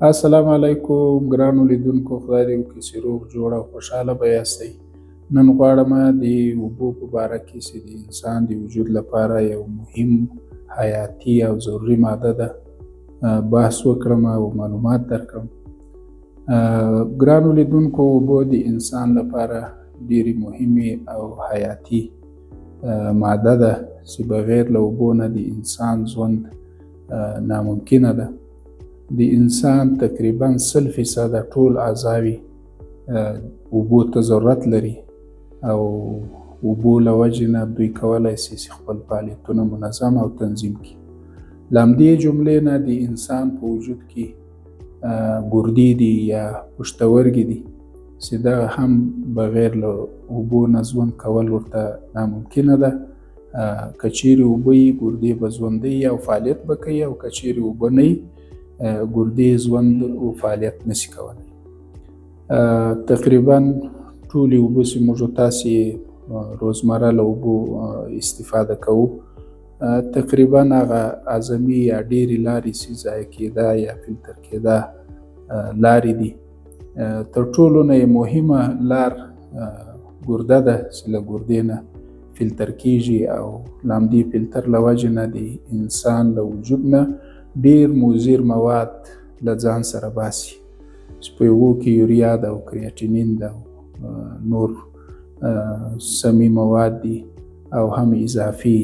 السلام علیکم ګرانو لیدونکو، خدای دې وکړي چې روغ جوړ او خوشحاله به یاستئ. نن غواړم د اوبو په باره کې چې د انسان د وجود لپاره یو مهم حیاتي او ضروري ماده ده بحث وکړم او معلومات درکړم. ګرانو لیدونکو، اوبه د انسان لپاره ډېرې مهمې او حیاتي ماده ده چې بغیر له اوبو نه د انسان ژوند ناممکنه ده. د انسان تقریبا 100% ټول اعضاوې اوبو ته ضرورت لري او اوبو له وجې نه دوی کولی شي چې خپل فعالیتونه منظم او تنظیم کړي. له همدې جملې نه د انسان په وجود کې ګردې دي یا پښتورګي دي چې دغه هم بغیر له اوبو نه ژوند کول ورته ناممکنه ده. که چیرې اوبه وي ګردې به ژوندی او فعالیت به کوي، او که چیرې اوبه نه وي ګردې ژوند او فعالیت نشي کولی. تقریبا ټولې اوبه چې موږ تاسې روزمره له اوبو استفاده کوو تقریبا هغه اعظمي یا ډېرې لارې چې ضایع کېده یا فلتر کېده لارې دي. تر ټولو نه یې مهمه لار ګرده ده چې له ګردې نه فلتر کېږي او له همدې فلتر له وجې نه د انسان له وجود نه ډېر مضر مواد له ځان سره باسي چې په هغو کې یوریا ده او کریاتینین ده او نور سمي مواد دي او هم اضافي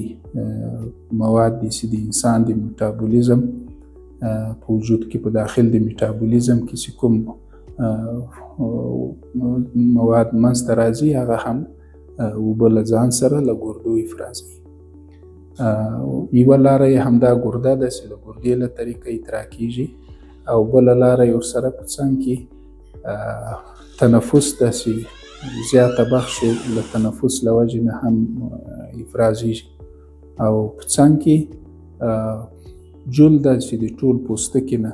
مواد دي چې د انسان د میټابولیزم په وجود کې په داخل د میټابولیزم کې چې کوم مواد منځته راځي هغه هم اوبه له ځان سره له ګردو افرازوي. یوه لاره یې همدا ګرده ده چې له ګردې له طریقه ادرا کېږي، او بله لاره یې ورسره په څنګ کې تنفس ده چې زیاته بخش له تنفس له وجې نه هم افرازېږي، او په څنګ کې جل ده چې د ټول پوستکي نه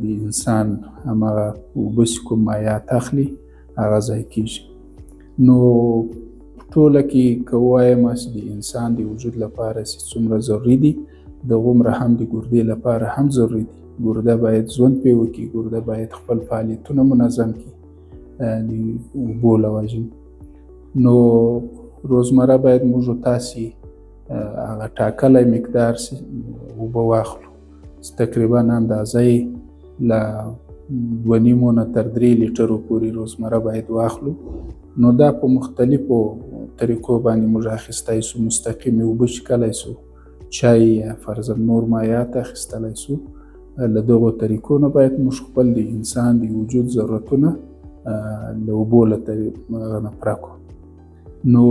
د انسان هماغه اوبه چې کوم مایعات اخلي هغه ضایع کېږي. نو ټوله کې که ووایم چې د انسان د وجود لپاره چې څومره ضروري دي دغومره هم د ګردې لپاره هم ضروري دي. ګرده باید ژوند پرې وکړي، ګرده باید خپل فعالیتونه منظم کړي د اوبو له وجې. نو روزمره باید موږ تاسې هغه ټاکلی مقدار اوبه واخلو چې تقریبا اندازه یې له 2.5 نه تر 3 لیټرو پورې روزمره باید واخلو. نو دا په مختلفو طریقو باندې موږ اخیستی سو. مستقیمې اوبه چښلی سو، چای یا فرضاً نور مایعات اخیستلی سو. له دغو طریقو نه باید موږ خپل د انسان د وجود ضرورتونه له اوبو له نه پوره کړو. نو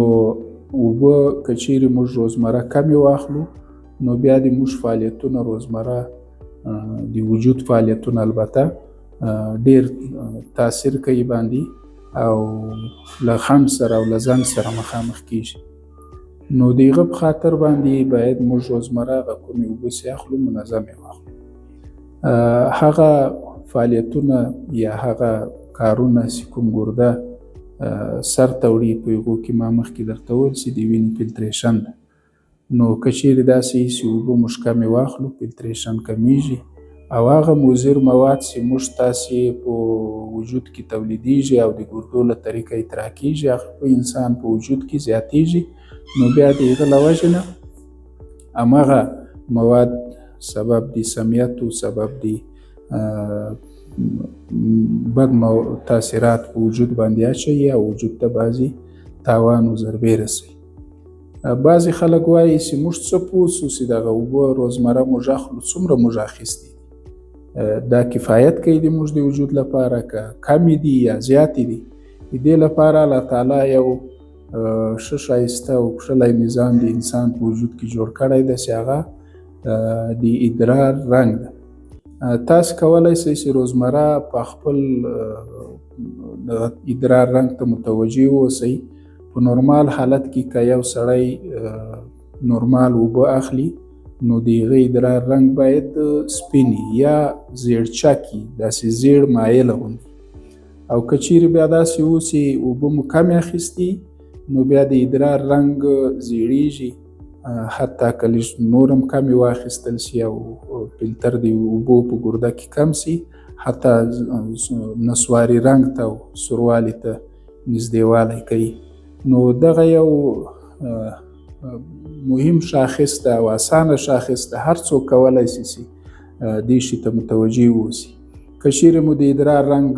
اوبه که چیرې موږ روزمره کمې واخلو نو بیا د موږ فعالیتونه روزمره د وجود فعالیتونه البته ډېر تاثیر کوي باندې او له خنډ سره او له زنګ سره مخامخ کېږي. نو د هغه په خاطر باندې باید موږ روزمره هغه کومې اوبه چې اخلو منظمې واخلو. هغه فعالیتونه یا هغه کارونه چې کوم ګرده سرته وړي په هغو کې ما مخکې درته وویل چې د وینې فلتریشن ده. نو که چیرې داسې وي چې اوبه موږ کمې واخلو فلتریشن کمیږي او هغه مضر مواد چې موږ تاسې په وجود کې تولیدیږي او د ګردو له طریقه ادرا کېږي هغه په انسان په وجود کې زیاتیږي. نو بیا د هغه له وجې نه هماغه مواد سبب د سمیتو، سبب د بد تاثیرات په وجود باندې اچوي او وجود ته بعضې تاوان و ضربې رسوي. بعضې خلک وایي چې موږ څه پوه سو چې دغه اوبه روزمره موږ اخلو څومره موږ اخیستي دا کفایت کوي د موږ د وجود لپاره، که کمې دي یا زیاتې دي. د دې لپاره الله تعالی یو ښه ښایسته او کښلی نظام د انسان په وجود کې جوړ کړی ده چې هغه د ادرار رنګ ده. تاسو کولی شئ چې روزمره په خپل ادرار رنګ ته متوجه واوسئ. په نورمال حالت کې که یو سړی نورمال اوبه اخلي نو د هغه ادرار رنګ باید سپین یا زیړچک وي، داسې زیړ مایله غوندې. او که چیرې بیا داسې و چې اوبه مو کمې اخیستي نو بیا د ادرار رنګ زیړیږي، حتی که لږ نور هم کمې واخیستل شي او فلتر د اوبو په ګرده کې کم شي حتی نسواري رنګ ته او سوروالي ته نږدېوالی کوي. نو دغه یو مهم شاخص ده او اسانه شاخص ده، هر څوک کولی شي چې دې شي ته متوجه واوسي. که چیرې مو د ادرار رنګ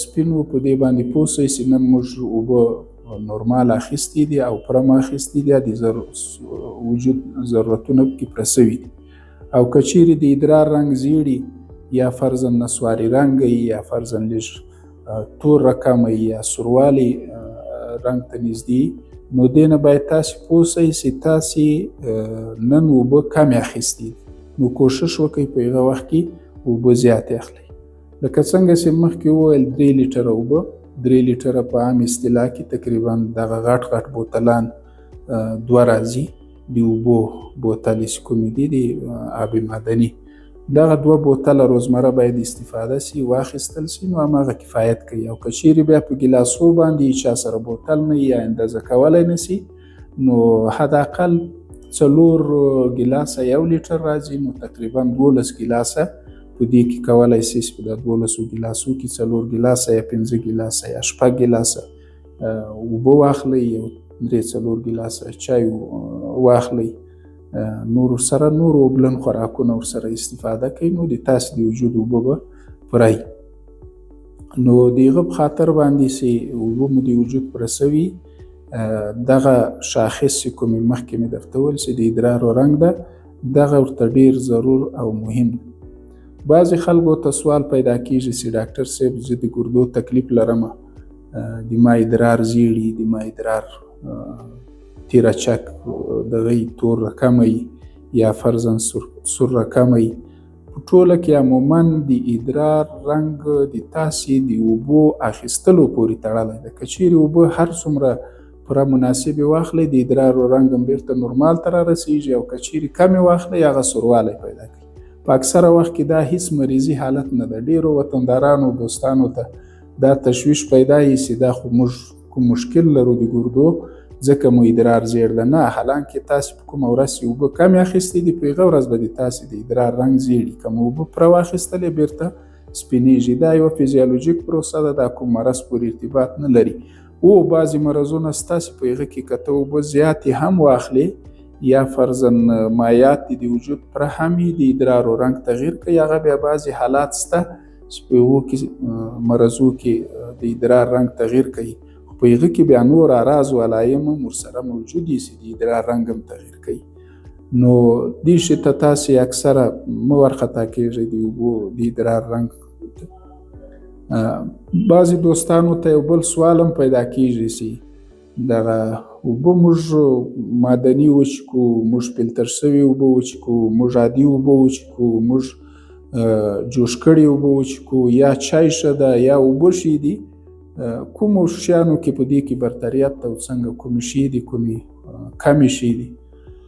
سپین و، په دې باندې پوه شئ چې نن موږ اوبه نورمال اخیستي دي او پرم اخیستي دي، د وجود ضرورتونه پکې پوره سوي دي. او که چیرې د ادرار رنګ زیړي یا فرضاً نسواري رنګ یا فرضاً لږ تور رقم یا سوروالی رنګ ته نږدې، نو دې نه باید تاسې پوه شئ چې تاسې نن اوبه کمې اخیستي دي. نو کوشش وکئ په هغه وخت کې اوبه زیاتې اخلئ. لکه څنګه چې مخکې وویل 3 لیټره اوبه، 3 لیټره په عام اصطلاح کې تقریبا دغه غټ غټ بوتلان 2 راځي. د اوبو بوتلې چې کومې دي د آب معدني، دغه 2 بوتله روزمره باید استفاده شي، واخیستل شي، نو هماغه کفایت کوي. او که چیرې بیا په ګیلاسو باندې چا سره بوتل نه یا اندازه کولی نه شي، نو حداقل 4 ګیلاسه 1 لیټر راځي، نو تقریبا 12 ګیلاسه په دې کې کولی شي چې په دا 12 ګیلاسو کې 4 ګیلاسه یا 5 ګیلاسه یا 6 ګیلاسه اوبه واخلئ، یو 3-4 ګیلاسه چای واخلئ، نور سره نور اوبلن خوراکونه ورسره استفاده کوي، نو د تاسې د وجود اوبه به پوره وي. نو د هغه په خاطر باندې چې اوبه مو د وجود پوره سوي، دغه شاخص چې کومې مخکې مې درته وویل چې د ادرار رنګ ده، دغه ورته ډېر ضرور او مهم ده. بعضې خلکو ته سوال پیدا کېږي چې ډاکټر صاحب زه د ګردو تکلیف لرم، د ما ادرار زیړي، د ما ادرار تیره چک دغه تور رقمه یا فرضاً سور رقمه. په ټوله کې عموماً د ادرار رنګ د تاسې د اوبو اخیستلو پورې تړلی ده. که چیرې اوبه هر څومره پوره مناسبې واخلئ، د ادرار رنګ هم بیرته نورمال ته رارسېږي، او که چیرې کمې واخلئ هغه سوروالی پیدا کوي. په اکثره وخت کې دا هیڅ مریضي حالت نه ده. ډېرو وطندارانو دوستانو ته دا تشویش پیدا وي چې دا خو موږ کوم مشکل لرو د ګردو ځکه مو ادرار زیړ ده. نه، حالانکې تاسې په کومه ورځ چې اوبه کمې اخیستې دي، په هغه ورځ به د تاسې د ادرار رنګ زیړي. که مو اوبه پوره واخیستلې بیرته سپینېږي. دا یوه فزیولوژیک پروسه ده، دا کوم مرض پورې ارتباط نه لري. بعضې مرضونه ستاسې په هغه کې که ته اوبه زیاتې هم واخلې یا فرضاً مایعات د وجود پوره هم وي، د ادرارو رنګ تغییر کوي. هغه بیا بعضې حالات شته چې په هغو کې مرضو کې د ادرار رنګ تغییر کوي، خو په هغه کې بیا نور اعراض و علایم هم ورسره موجود دي چې د ادرار رنګ هم تغییر کوي. نو دې شي ته تاسې اکثره مه ورخطا کېږئ د اوبو د ادرار رنګ. بعضې دوستانو ته یو بل سوال هم پیدا کېږي چې دغه اوبه موږ معدني وچکو، موږ فلتر شوي اوبه وچکو، موږ عادي اوبه وچکو، موږ جوش کړي اوبه وچکو، یا چای ښه ده یا اوبه ښې دي، کومو شیانو کې په دې کې برتریت ده او څنګه کومې ښې دي، کومې کمې ښې دي.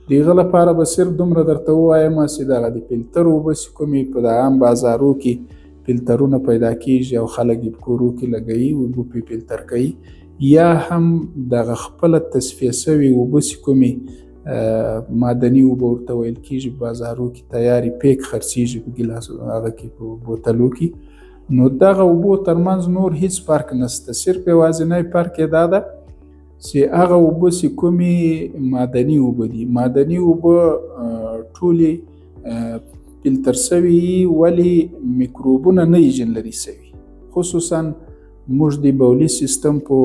د هغه لپاره به صرف دومره درته ووایم چې دغه د فلتر اوبه چې کومې په د عام بازارو کې فلترونه پیدا کېږي او خلک یې په کورو کې لګوي، اوبه پرې فلتر کوي، یا هم دغه خپله تصفیه شوې اوبه چې کومې معدني اوبه ورته ویل کېږي، په بازارو کې تیارې پیک خرڅېږي په ګیلاس هغه کې په بوتلو کې. نو دغه اوبو ترمنځ نور هیڅ فرق نشته، صرف یوازینی فرق یې دا ده چې هغه اوبه چې کومې معدني اوبه دي، معدني اوبه ټولې فلتر شوي، ولې میکروبونه نه یې جنلري شوي. خصوصاً موږ د بولي سیستم په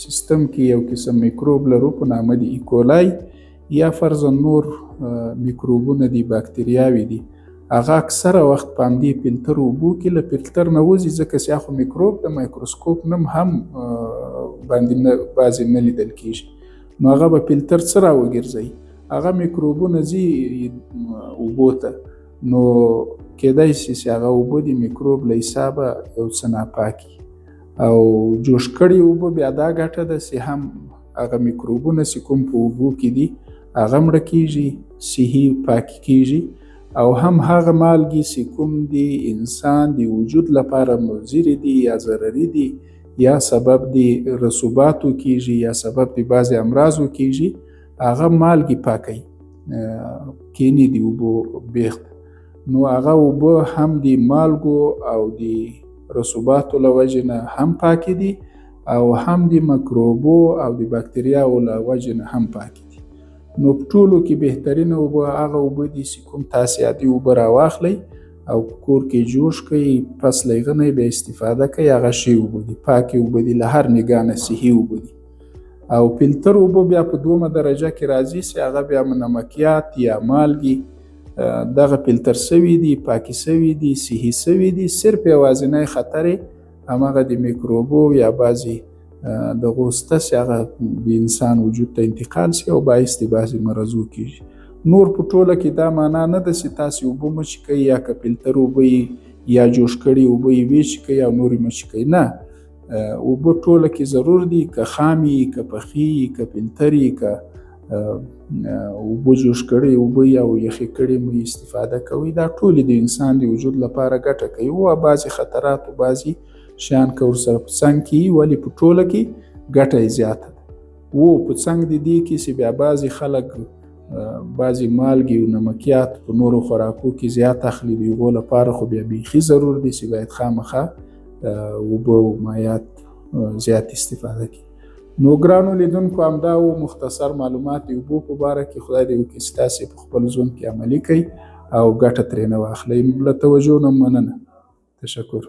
سیستم کې یو قسم میکروب لرو په نامه د ایکولای، یا فرضاً نور میکروبونه دي، باکتریاوې دي. هغه اکثره وخت په همدې فلتر اوبو کې له فلتر نه وځي، ځکه چې هغه میکروب د مایکروسکوپ نم هم باندې بعضې نه لیدل کېږي. نو هغه به فلتر څه راوګرځوي، هغه میکروبونه ځي اوبو ته، نو کېدای شي چې هغه اوبه د میکروب له حسابه یو څه ناپاکي. او جوش کړي اوبه بیا دا ګټه ده چې هم هغه میکروبونه چې کوم په اوبو کې دي هغه مړه کېږي، صحي پاکي کېږي، او هم هغه مالګې چې کوم د انسان د وجود لپاره مضرې دي یا ضرري دي یا سبب د رسوباتو کېږي یا سبب د بعضې امراضو کېږي، هغه مالګې پاکوي، کینې د اوبو بیخ. نو هغه اوبه هم د مالګو او د رسوباتو له وجې نه هم پاکې دي او هم د مکروبو او د باکتریاوو له وجې نه هم پاکې دي. نو په ټولو کې بهترینه اوبه هغه اوبه دي چې کوم تاسې عادي اوبه راواخلئ او په کور کې جوش کړئ، پس له هغه نه بیا استفاده کوئ. هغه ښې اوبه دي، پاکې اوبه دي، له هر نګاه نه صحي اوبه دي. او فلتر اوبه بیا په دومه درجه کې راځي چې هغه بیا نمکیات یا مالګې دغه فلتر سوي دي، پاکې سوي دي، صحي سوي دي. صرف یوازینی خطر یې همغه د میکروبو یا بعضې دغو شته چې هغه د انسان وجود ته انتقال شي او باعث د بعضې مرضو کېږي. نور په ټوله کې دا معنا نه ده چې تاسې اوبه مه چښئ یا که فلتر اوبه یا جوش کړي اوبه یې وچښئ او نورې مه چښئ. نه، اوبه ټوله کې ضرور دي، که خامې که پخې که فلترې که اوبه جوش کړي اوبه او یخې کړي مو استفاده کوئ. دا ټولې د انسان د وجود لپاره ګټه کوي. او بعضې خطرات او بعضې شیان که ورسره په څنګ کې وي ولې په ټوله کې ګټه یې زیاته ده. په څنګ د دې کې چې بیا بعضې خلک بعضې مالګې او نمکیات په نورو خوراکو کې زیات اخلي، د هغو لپاره خو بیا بیخي ضرور دی چې باید خامخا اوبه او مایعات زیات استفاده کړي. نو ګرانو لیدونکو همدا و مختصر معلومات د اوبو په باره کې. خدای دې وکړي چې تاسې په خپل ژوند کې عملي کړئ او ګټه ترېنه واخلئ. له توجه نه مننه. تشکر.